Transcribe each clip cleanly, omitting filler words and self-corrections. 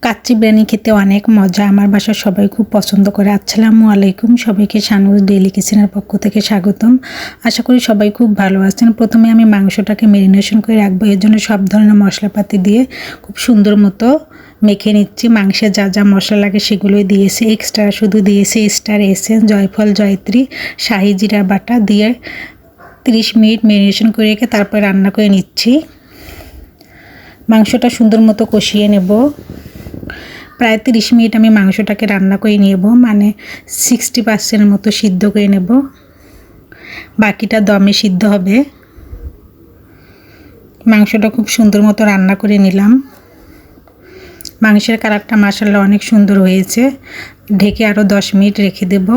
কাচ্চি বিরিয়ানি খেতে অনেক মজা। আমার বাসার সবাই খুব পছন্দ করে। আসসালামু আলাইকুম, সবাইকে শানুজ ডেইলি কিচেনের পক্ষ থেকে স্বাগতম। আশা করি সবাই খুব ভালো আছেন। প্রথমে আমি মাংসটাকে ম্যারিনেশন করে রাখবো। এর জন্য সব ধরনের মশলাপাতি দিয়ে খুব সুন্দর মতো মেখে নিচ্ছি। মাংসে যা যা মশলা লাগে সেগুলোই দিয়েছি। এক্সট্রা শুধু দিয়েছি স্টার এসেন্স, জয়ফল, জয়ত্রী, শাহি জিরা বাটা দিয়ে 30 মিনিট ম্যারিনেশন করে রেখে তারপর রান্না করে নিচ্ছি। মাংসটা সুন্দর মতো কষিয়ে নেব। প্রায় 30 মিনিট আমি মাংসটাকে রান্না করে নেব, মানে 60% মতো সিদ্ধ করে নেব, বাকিটা দমে সিদ্ধ হবে। মাংসটা খুব সুন্দর মতো রান্না করে নিলাম। মাংসের কালারটা মাশাআল্লাহ অনেক সুন্দর হয়েছে। ঢেকে আরও 10 মিনিট রেখে দেব।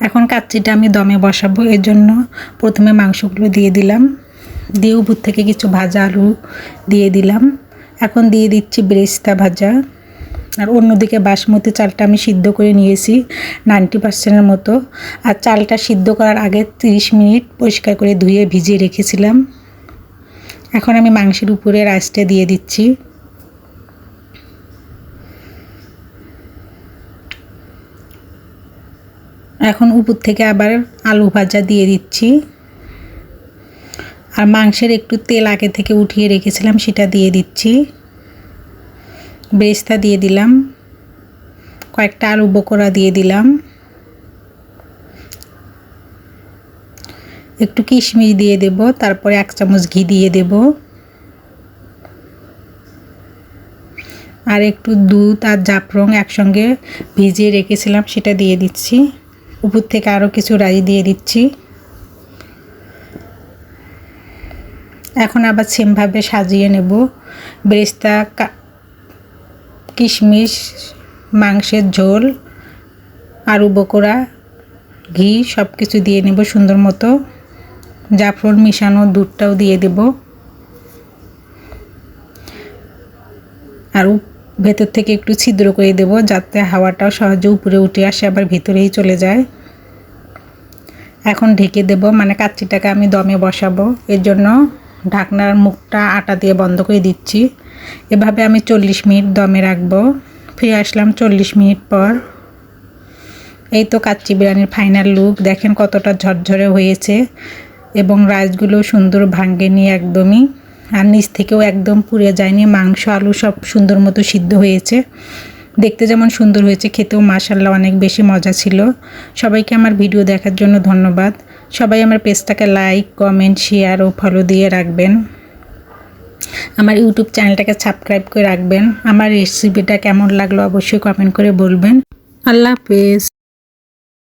এখন কাচ্চিটা আমি দমে বসাবো। এর জন্য প্রথমে মাংসগুলো দিয়ে দিলাম, দিয়ে উপর থেকে কিছু ভাজা আলু দিয়ে দিলাম। এখন দিয়ে দিচ্ছি বেরেস্তা ভাজা। আর অন্যদিকে বাসমতি চালটা আমি সিদ্ধ করে নিয়েছি 90% মতো। আর চালটা সিদ্ধ করার আগে 30 মিনিট পরিষ্কার করে ধুয়ে ভিজিয়ে রেখেছিলাম। এখন আমি মাংসের উপরে রাইসটা দিয়ে দিচ্ছি। এখন উপর থেকে আবার আলু ভাজা দিয়ে দিচ্ছি। আর মাংসের একটু তেল আগে থেকে উঠিয়ে রেখেছিলাম, সেটা দিয়ে দিচ্ছি। বেরেস্তা দিয়ে দিলাম, কয়েকটা আলু বকরা দিয়ে দিলাম, একটু কিশমিশ দিয়ে দেব, তারপরে 1 চামচ ঘি দিয়ে দেব, আর একটু দুধ আর জাফরান একসঙ্গে ভিজিয়ে রেখেছিলাম সেটা দিয়ে দিচ্ছি। উপর থেকে আরও কিছু রাই দিয়ে দিচ্ছি। এখন আবার সেমভাবে সাজিয়ে নেব। বেরেস্তা, কিশমিশ, মাংসের ঝোল, আলু বকরা, ঘি সব কিছু দিয়ে নেব সুন্দর মতো। জাফরান মিশানো দুধটাও দিয়ে দেব। আর ভেতর থেকে একটু ছিদ্র করে দেব, যাতে হাওয়াটাও সহজে উপরে উঠে আসে আবার ভিতরেই চলে যায়। এখন ঢেকে দেব, মানে কাচ্চিটাকে আমি দমে বসাবো। এর জন্য ঢাকনার মুখটা আটা দিয়ে বন্ধ করে দিচ্ছি। এভাবে আমি 40 মিনিট দমে রাখবো। ফিরে আসলাম 40 মিনিট পর। এই তো কাচ্চি বিরিয়ানির ফাইনাল লুক। দেখেন কতটা ঝরঝরে হয়েছে এবং রাইসগুলো সুন্দর ভাঙেনি একদমই, আর নিচ থেকেও একদম পুড়ে যায়নি। মাংস আলু সব সুন্দর মতো সিদ্ধ হয়েছে। দেখতে যেমন সুন্দর হয়েছে, খেতেও মাশাআল্লাহ অনেক বেশি মজা ছিল। সবাইকে আমার ভিডিও দেখার জন্য ধন্যবাদ। সবাই আমার পেজটাকে লাইক, কমেন্ট, শেয়ার ও ফলো দিয়ে রাখবেন। আমার ইউটিউব চ্যানেলটাকে সাবস্ক্রাইব করে রাখবেন। আমার রেসিপিটা কেমন লাগলো অবশ্যই কমেন্ট করে বলবেন। আল্লাহ হাফেজ।